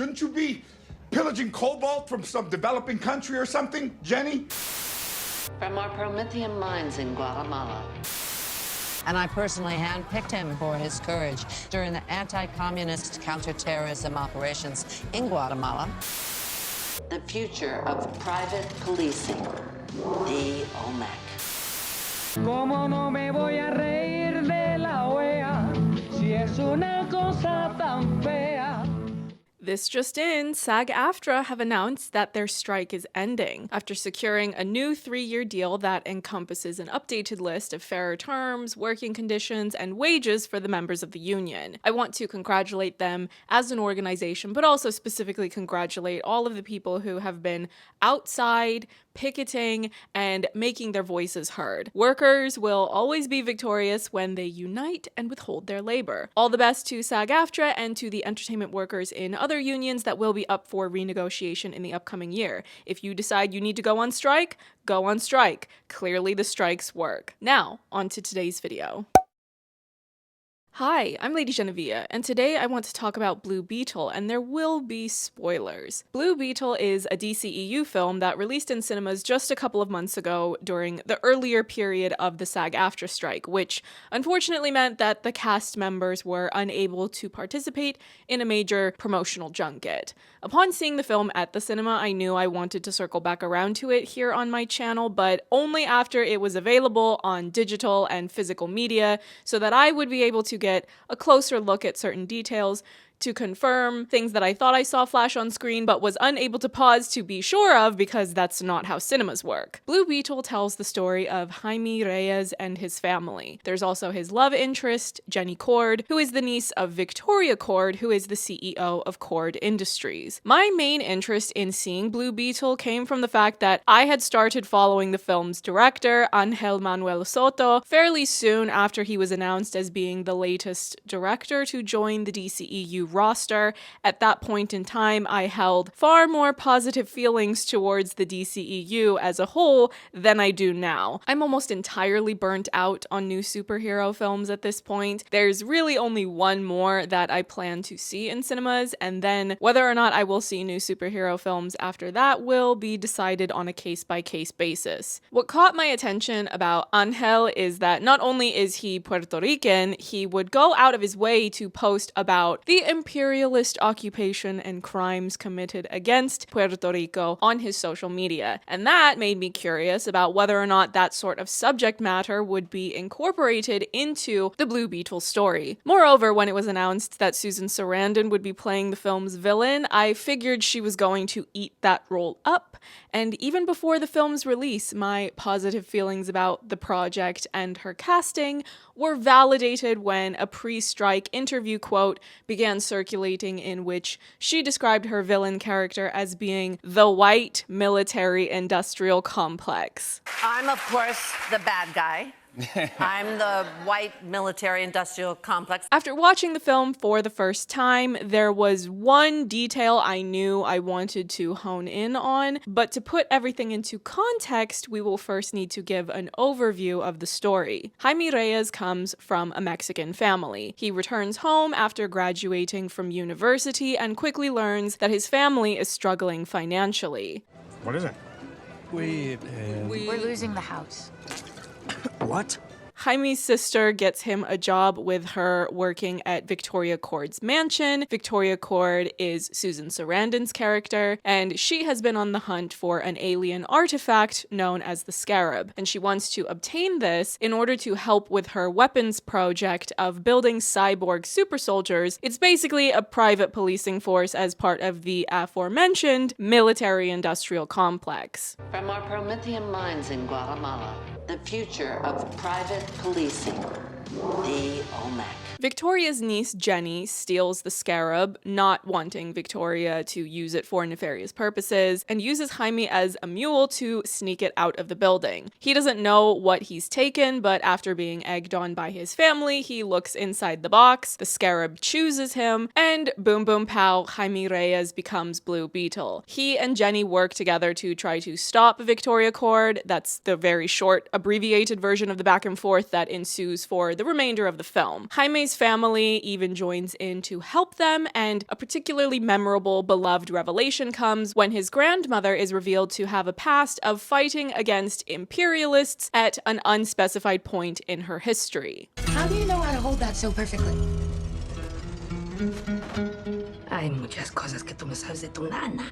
Shouldn't you be pillaging cobalt from some developing country or something, Jenny? From our Promethean mines in Guatemala. And I personally handpicked him for his courage during the anti-communist counterterrorism operations in Guatemala. The future of private policing, the OMAC. Como no me voy a reír de la OEA, si es una cosa tan fea. This just in, SAG-AFTRA have announced that their strike is ending after securing a new 3-year deal that encompasses an updated list of fairer terms, working conditions, and wages for the members of the union. I want to congratulate them as an organization, but also specifically congratulate all of the people who have been outside, picketing, and making their voices heard. Workers will always be victorious when they unite and withhold their labor. All the best to SAG-AFTRA and to the entertainment workers in other unions that will be up for renegotiation in the upcoming year. If you decide you need to go on strike, go on strike. Clearly the strikes work. Now, on to today's video. Hi, I'm Lady Genevieve, and today I want to talk about Blue Beetle, and there will be spoilers. Blue Beetle is a DCEU film that released in cinemas just a couple of months ago during the earlier period of the SAG-AFTRA strike, which unfortunately meant that the cast members were unable to participate in a major promotional junket. Upon seeing the film at the cinema, I knew I wanted to circle back around to it here on my channel, but only after it was available on digital and physical media so that I would be able to get a closer look at certain details, to confirm things that I thought I saw flash on screen but was unable to pause to be sure of because that's not how cinemas work. Blue Beetle tells the story of Jaime Reyes and his family. There's also his love interest, Jenny Cord, who is the niece of Victoria Cord, who is the CEO of Cord Industries. My main interest in seeing Blue Beetle came from the fact that I had started following the film's director, Ángel Manuel Soto, fairly soon after he was announced as being the latest director to join the DCEU roster. At that point in time, I held far more positive feelings towards the DCEU as a whole than I do now. I'm almost entirely burnt out on new superhero films at this point. There's really only one more that I plan to see in cinemas, and then whether or not I will see new superhero films after that will be decided on a case-by-case basis. What caught my attention about Ángel is that not only is he Puerto Rican, he would go out of his way to post about the imperialist occupation and crimes committed against Puerto Rico on his social media. And that made me curious about whether or not that sort of subject matter would be incorporated into the Blue Beetle story. Moreover, when it was announced that Susan Sarandon would be playing the film's villain, I figured she was going to eat that role up. And even before the film's release, my positive feelings about the project and her casting were validated when a pre-strike interview quote began circulating in which she described her villain character as being the white military industrial complex. I'm, of course, the bad guy. I'm the white military industrial complex. After watching the film for the first time, there was one detail I knew I wanted to hone in on, but to put everything into context, we will first need to give an overview of the story. Jaime Reyes comes from a Mexican family. He returns home after graduating from university and quickly learns that his family is struggling financially. What is it? We're losing the house. What? Jaime's sister gets him a job with her working at Victoria Cord's mansion. Victoria Cord is Susan Sarandon's character, and she has been on the hunt for an alien artifact known as the Scarab, and she wants to obtain this in order to help with her weapons project of building cyborg super soldiers. It's basically a private policing force as part of the aforementioned military-industrial complex. From our Promethean mines in Guatemala, the future of private policing, the OMAC. Victoria's niece Jenny steals the Scarab, not wanting Victoria to use it for nefarious purposes, and uses Jaime as a mule to sneak it out of the building. He doesn't know what he's taken, but after being egged on by his family, he looks inside the box, the Scarab chooses him, and boom boom pow, Jaime Reyes becomes Blue Beetle. He and Jenny work together to try to stop Victoria Cord. That's the very short, abbreviated version of the back and forth that ensues for the remainder of the film. Jaime's Jaime's family even joins in to help them, and a particularly memorable, beloved revelation comes when his grandmother is revealed to have a past of fighting against imperialists at an unspecified point in her history. How do you know how to hold that so perfectly? Hay muchas cosas que tú no sabes de tu nana.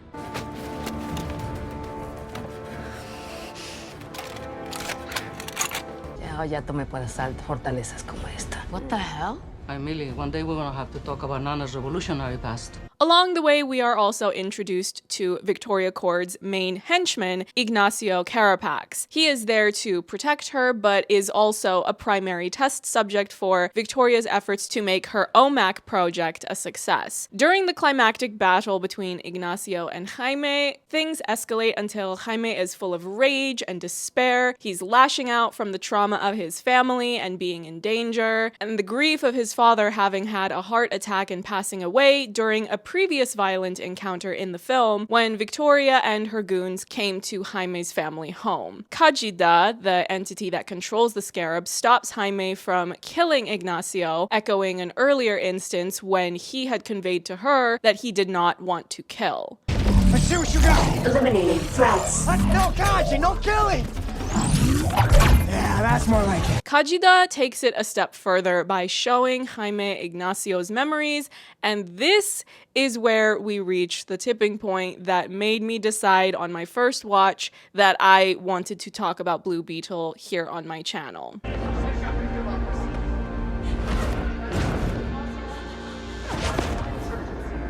Ya tomé para asalto fortalezas como esta. What the hell? Emily, one day we're gonna have to talk about Nana's revolutionary past. Along the way, we are also introduced to Victoria Kord's main henchman, Ignacio Carapax. He is there to protect her, but is also a primary test subject for Victoria's efforts to make her OMAC project a success. During the climactic battle between Ignacio and Jaime, things escalate until Jaime is full of rage and despair. He's lashing out from the trauma of his family and being in danger, and the grief of his father having had a heart attack and passing away during a previous violent encounter in the film when Victoria and her goons came to Jaime's family home. Kajida, the entity that controls the scarab, stops Jaime from killing Ignacio, echoing an earlier instance when he had conveyed to her that he did not want to kill. Let's see what you got. Eliminating threats. No, Kaji, no killing. Yeah, that's more like it. Kajida takes it a step further by showing Jaime Ignacio's memories, and this is where we reach the tipping point that made me decide on my first watch that I wanted to talk about Blue Beetle here on my channel.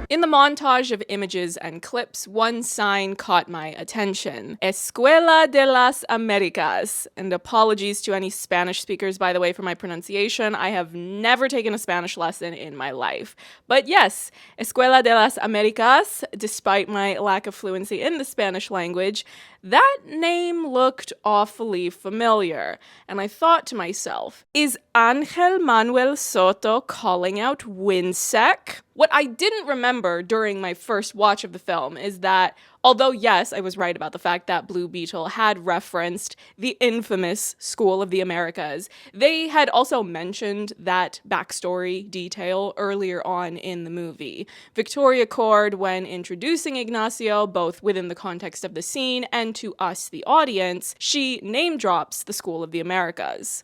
In the montage of images and clips, one sign caught my attention. Escuela de las Americas. And apologies to any Spanish speakers, by the way, for my pronunciation. I have never taken a Spanish lesson in my life. But yes, Escuela de las Americas, despite my lack of fluency in the Spanish language, that name looked awfully familiar. And I thought to myself, is Ángel Manuel Soto calling out WinSec? What I didn't remember during my first watch of the film is that, although yes, I was right about the fact that Blue Beetle had referenced the infamous School of the Americas, they had also mentioned that backstory detail earlier on in the movie. Victoria Kord, when introducing Ignacio, both within the context of the scene and to us, the audience, she name drops the School of the Americas.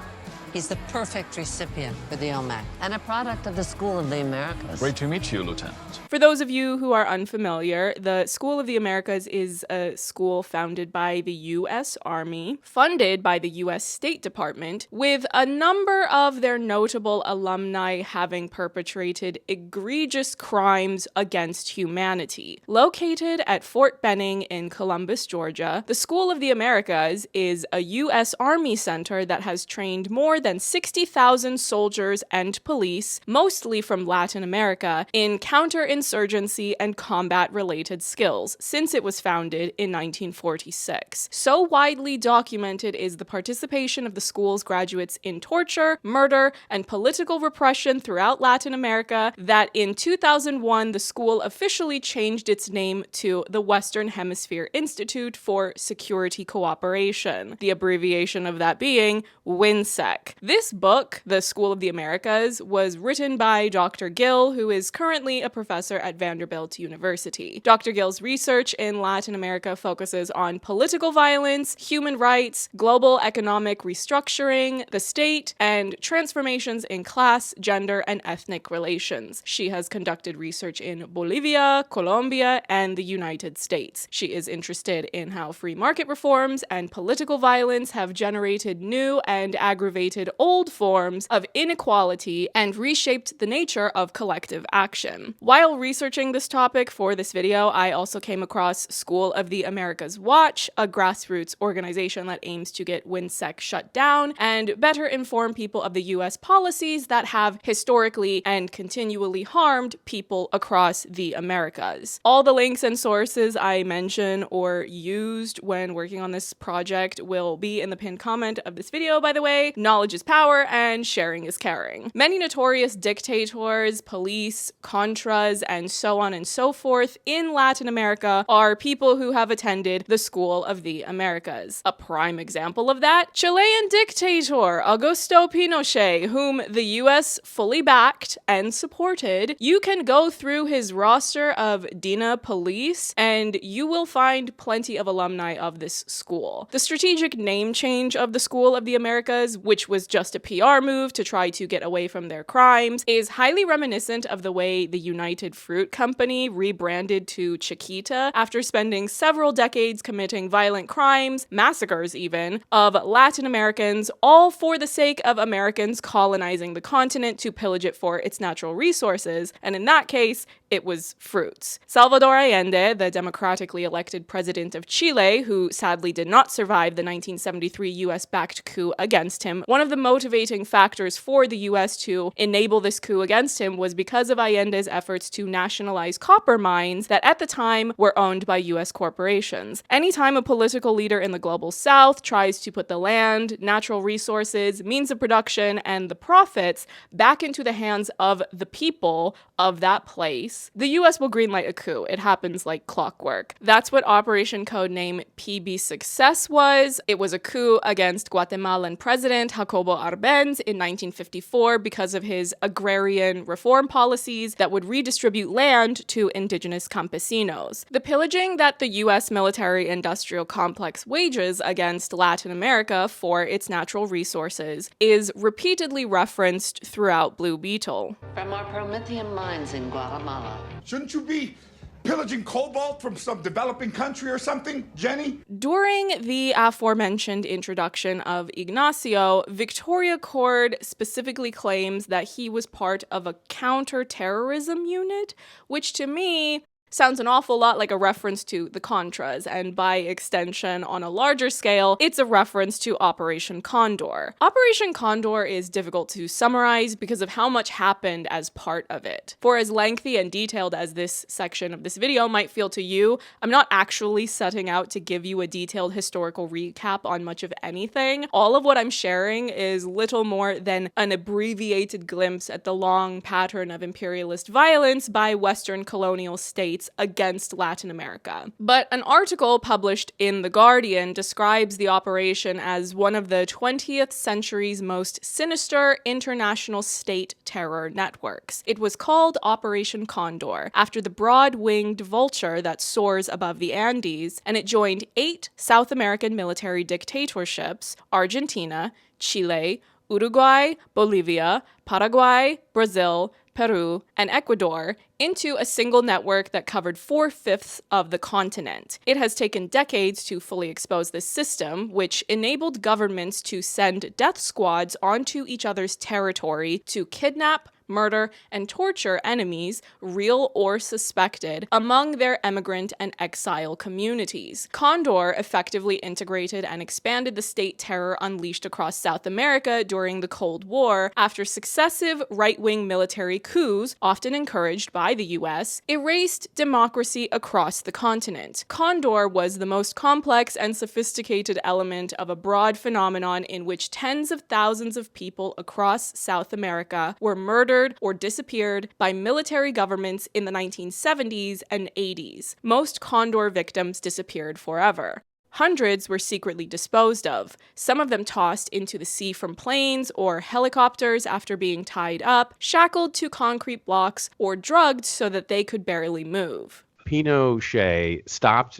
He's the perfect recipient for the OMAC and a product of the School of the Americas. Great to meet you, Lieutenant. For those of you who are unfamiliar, the School of the Americas is a school founded by the U.S. Army, funded by the U.S. State Department, with a number of their notable alumni having perpetrated egregious crimes against humanity. Located at Fort Benning in Columbus, Georgia, the School of the Americas is a U.S. Army center that has trained more than 60,000 soldiers and police, mostly from Latin America, in counterinsurgency and combat-related skills since it was founded in 1946. So widely documented is the participation of the school's graduates in torture, murder, and political repression throughout Latin America that in 2001 the school officially changed its name to the Western Hemisphere Institute for Security Cooperation, the abbreviation of that being WinSec. This book, The School of the Americas, was written by Dr. Gill, who is currently a professor at Vanderbilt University. Dr. Gill's research in Latin America focuses on political violence, human rights, global economic restructuring, the state, and transformations in class, gender, and ethnic relations. She has conducted research in Bolivia, Colombia, and the United States. She is interested in how free market reforms and political violence have generated new and aggravated old forms of inequality and reshaped the nature of collective action. While researching this topic for this video, I also came across School of the Americas Watch, a grassroots organization that aims to get WinSec shut down and better inform people of the US policies that have historically and continually harmed people across the Americas. All the links and sources I mention or used when working on this project will be in the pinned comment of this video, by the way. Knowledge knowledge is power and sharing is caring. Many notorious dictators, police, contras, and so on and so forth in Latin America are people who have attended the School of the Americas. A prime example of that, Chilean dictator Augusto Pinochet, whom the US fully backed and supported. You can go through his roster of DINA police and you will find plenty of alumni of this school. The strategic name change of the School of the Americas, which was just a PR move to try to get away from their crimes, is highly reminiscent of the way the United Fruit Company rebranded to Chiquita after spending several decades committing violent crimes, massacres even, of Latin Americans, all for the sake of Americans colonizing the continent to pillage it for its natural resources, and in that case, it was fruits. Salvador Allende, the democratically elected president of Chile, who sadly did not survive the 1973 US-backed coup against him, one of the motivating factors for the US to enable this coup against him was because of Allende's efforts to nationalize copper mines that at the time were owned by US corporations. Anytime a political leader in the global south tries to put the land, natural resources, means of production, and the profits back into the hands of the people of that place, the US will greenlight a coup. It happens like clockwork. That's what Operation Codename PB Success was. It was a coup against Guatemalan President Jacobo Arbenz in 1954 because of his agrarian reform policies that would redistribute land to indigenous campesinos. The pillaging that the US military-industrial complex wages against Latin America for its natural resources is repeatedly referenced throughout Blue Beetle. From our Promethean mines in Guatemala. Shouldn't you be pillaging cobalt from some developing country or something, Jenny? During the aforementioned introduction of Ignacio, Victoria Cord specifically claims that he was part of a counter-terrorism unit, which to me sounds an awful lot like a reference to the Contras, and by extension, on a larger scale, it's a reference to Operation Condor. Operation Condor is difficult to summarize because of how much happened as part of it. For as lengthy and detailed as this section of this video might feel to you, I'm not actually setting out to give you a detailed historical recap on much of anything. All of what I'm sharing is little more than an abbreviated glimpse at the long pattern of imperialist violence by Western colonial states against Latin America. But an article published in The Guardian describes the operation as one of the 20th century's most sinister international state terror networks. It was called Operation Condor, after the broad-winged vulture that soars above the Andes, and it joined 8 South American military dictatorships: Argentina, Chile, Uruguay, Bolivia, Paraguay, Brazil, Peru, and Ecuador into a single network that covered 4/5 of the continent. It has taken decades to fully expose this system, which enabled governments to send death squads onto each other's territory to kidnap, murder, and torture enemies, real or suspected, among their immigrant and exile communities. Condor effectively integrated and expanded the state terror unleashed across South America during the Cold War after successive right-wing military coups, often encouraged by the US, erased democracy across the continent. Condor was the most complex and sophisticated element of a broad phenomenon in which tens of thousands of people across South America were murdered or disappeared by military governments in the 1970s and 80s. Most Condor victims disappeared forever. Hundreds were secretly disposed of, some of them tossed into the sea from planes or helicopters after being tied up, shackled to concrete blocks, or drugged so that they could barely move. Pinochet stopped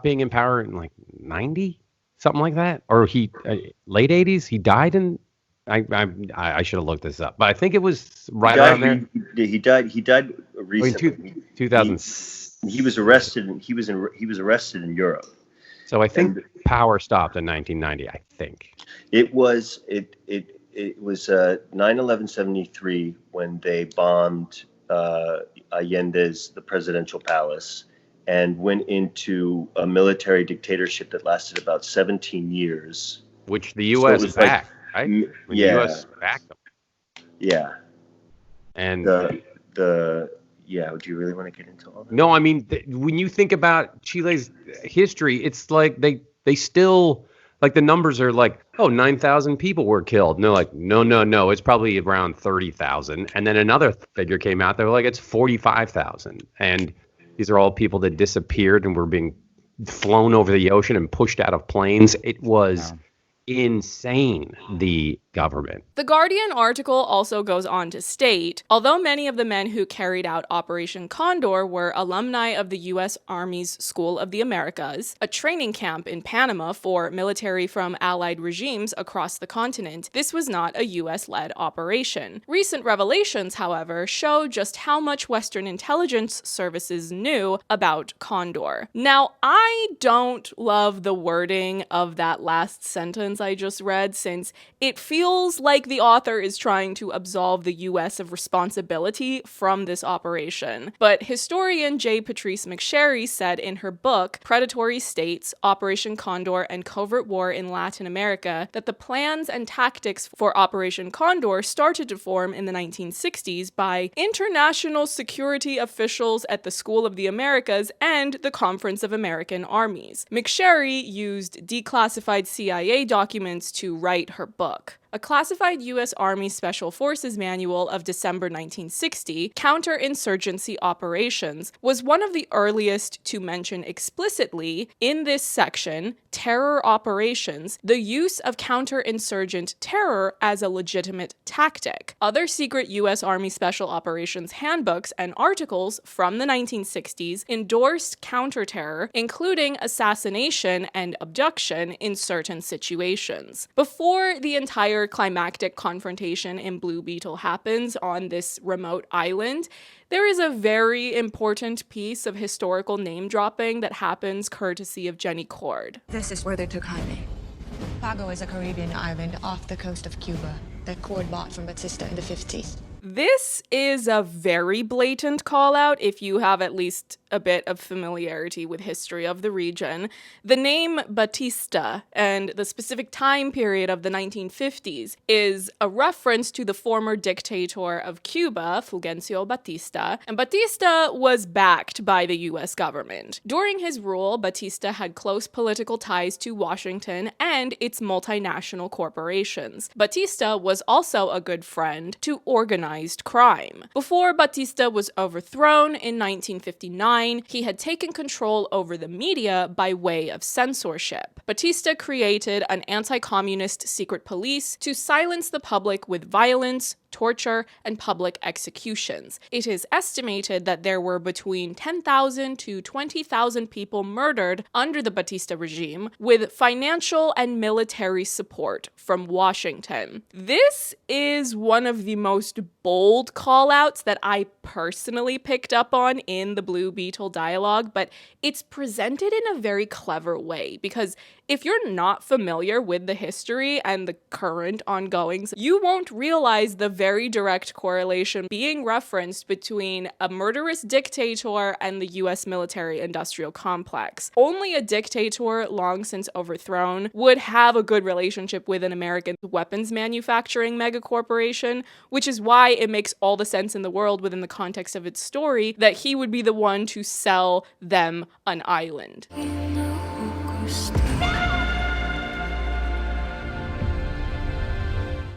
being in power in like 90, something like that, or late 80s. He died in. I should have looked this up, but I think it was right around there. He died recently. 2000. He was arrested. He was arrested in Europe. So I think power stopped in 1990. I think it was 9/11/73 when they bombed Allende's the presidential palace and went into a military dictatorship that lasted about 17 years, which the U.S. backed. Right? When yeah. The U.S. backed them. Yeah. And do you really want to get into all that? No, I mean, when you think about Chile's history, it's like they still, Like the numbers are like, oh, 9,000 people were killed. And they're like, no, it's probably around 30,000. And then another figure came out. They were like, it's 45,000. And these are all people that disappeared and were being flown over the ocean and pushed out of planes. It was insane, the government. The Guardian article also goes on to state, although many of the men who carried out Operation Condor were alumni of the U.S. Army's School of the Americas, a training camp in Panama for military from allied regimes across the continent, this was not a U.S.-led operation. Recent revelations, however, show just how much Western intelligence services knew about Condor. Now, I don't love the wording of that last sentence I just read, since it feels like the author is trying to absolve the US of responsibility from this operation. But historian J. Patrice McSherry said in her book, Predatory States, Operation Condor and Covert War in Latin America, that the plans and tactics for Operation Condor started to form in the 1960s by international security officials at the School of the Americas and the Conference of American Armies. McSherry used declassified CIA documents to write her book. A classified U.S. Army Special Forces manual of December 1960, Counterinsurgency Operations, was one of the earliest to mention explicitly in this section, terror operations, the use of counterinsurgent terror as a legitimate tactic. Other secret U.S. Army Special Operations handbooks and articles from the 1960s endorsed counterterror, including assassination and abduction in certain situations. Before the entire climactic confrontation in Blue Beetle happens on this remote island, there is a very important piece of historical name-dropping that happens courtesy of Jenny Cord. This is where they took Jaime. Pago is a Caribbean island off the coast of Cuba that Cord bought from Batista in the 50s. This is a very blatant call-out if you have at least a bit of familiarity with history of the region. The name Batista and the specific time period of the 1950s is a reference to the former dictator of Cuba, Fulgencio Batista, and Batista was backed by the US government. During his rule, Batista had close political ties to Washington and its multinational corporations. Batista was also a good friend to organized crime. Before Batista was overthrown in 1959, he had taken control over the media by way of censorship. Batista created an anti-communist secret police to silence the public with violence, torture, and public executions. It is estimated that there were between 10,000 to 20,000 people murdered under the Batista regime, with financial and military support from Washington. This is one of the most bold call-outs that I personally picked up on in the Blue Beetle dialogue, but it's presented in a very clever way, because if you're not familiar with the history and the current ongoings, you won't realize the very direct correlation being referenced between a murderous dictator and the US military-industrial complex. Only a dictator long since overthrown would have a good relationship with an American weapons manufacturing megacorporation, which is why it makes all the sense in the world within the context of its story that he would be the one to sell them an island.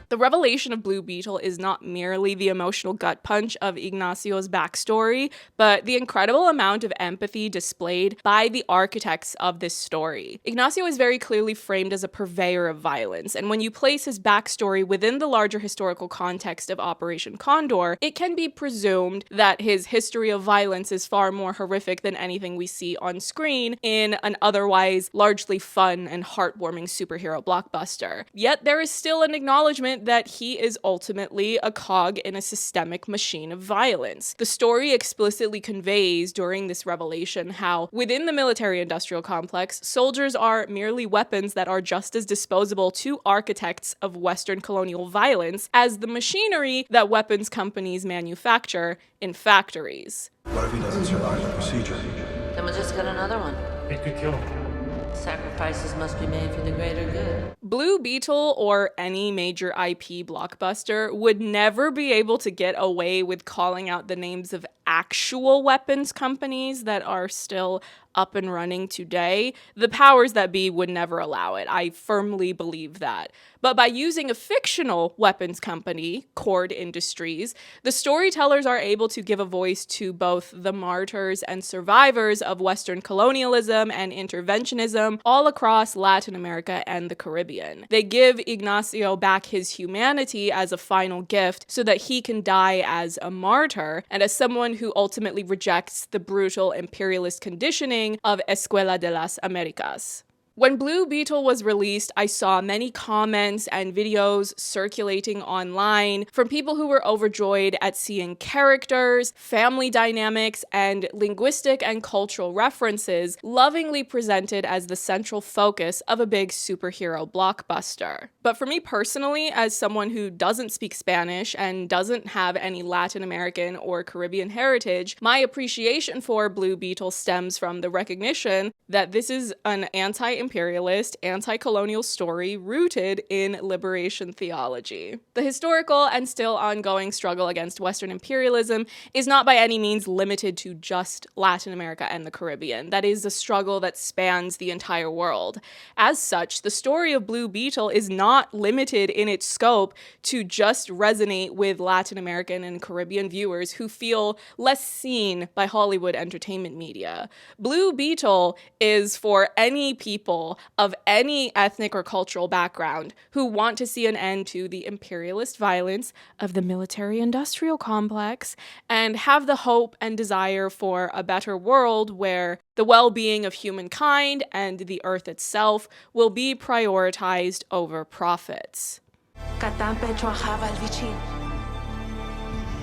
The revelation of Blue Beetle is not merely the emotional gut punch of Ignacio's backstory, but the incredible amount of empathy displayed by the architects of this story. Ignacio is very clearly framed as a purveyor of violence, and when you place his backstory within the larger historical context of Operation Condor, it can be presumed that his history of violence is far more horrific than anything we see on screen in an otherwise largely fun and heartwarming superhero blockbuster. Yet there is still an acknowledgement that he is ultimately a cog in a systemic machine of violence. The story explicitly conveys during this revelation how, within the military-industrial complex, soldiers are merely weapons that are just as disposable to architects of Western colonial violence as the machinery that weapons companies manufacture in factories. What if he doesn't survive the procedure? Then we'll just get another one. It could kill him. Sacrifices must be made for the greater good. Blue Beetle or any major IP blockbuster would never be able to get away with calling out the names of actual weapons companies that are still up and running today. The powers that be would never allow it. I firmly believe that. But by using a fictional weapons company, Cord Industries, the storytellers are able to give a voice to both the martyrs and survivors of Western colonialism and interventionism all across Latin America and the Caribbean. They give Ignacio back his humanity as a final gift so that he can die as a martyr and as someone who ultimately rejects the brutal imperialist conditioning of Escuela de las Americas. When Blue Beetle was released, I saw many comments and videos circulating online from people who were overjoyed at seeing characters, family dynamics, and linguistic and cultural references lovingly presented as the central focus of a big superhero blockbuster. But for me personally, as someone who doesn't speak Spanish and doesn't have any Latin American or Caribbean heritage, my appreciation for Blue Beetle stems from the recognition that this is an anti-imperialist, anti-colonial story rooted in liberation theology. The historical and still ongoing struggle against Western imperialism is not by any means limited to just Latin America and the Caribbean. That is a struggle that spans the entire world. As such, the story of Blue Beetle is not limited in its scope to just resonate with Latin American and Caribbean viewers who feel less seen by Hollywood entertainment media. Blue Beetle is for any people of any ethnic or cultural background who want to see an end to the imperialist violence of the military-industrial complex and have the hope and desire for a better world where the well-being of humankind and the earth itself will be prioritized over profits.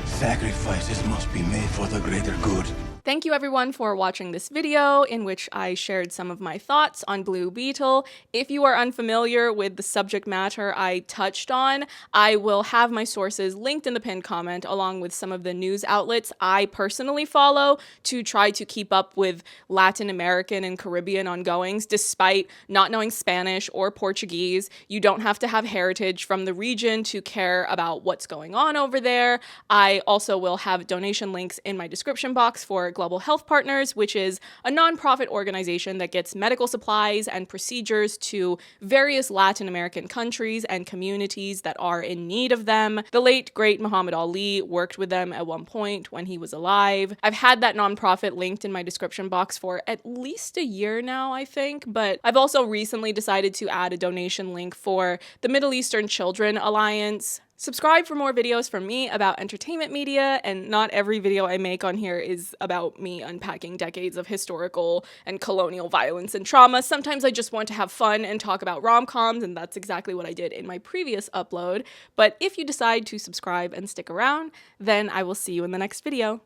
Sacrifices must be made for the greater good. Thank you everyone for watching this video in which I shared some of my thoughts on Blue Beetle. If you are unfamiliar with the subject matter I touched on, I will have my sources linked in the pinned comment along with some of the news outlets I personally follow to try to keep up with Latin American and Caribbean ongoings despite not knowing Spanish or Portuguese. You don't have to have heritage from the region to care about what's going on over there. I also will have donation links in my description box for Global Health Partners, which is a nonprofit organization that gets medical supplies and procedures to various Latin American countries and communities that are in need of them. The late, great Muhammad Ali worked with them at one point when he was alive. I've had that nonprofit linked in my description box for at least a year now, I think, but I've also recently decided to add a donation link for the Middle Eastern Children Alliance. Subscribe for more videos from me about entertainment media, and not every video I make on here is about me unpacking decades of historical and colonial violence and trauma. Sometimes I just want to have fun and talk about rom-coms, and that's exactly what I did in my previous upload. But if you decide to subscribe and stick around, then I will see you in the next video.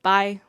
Bye.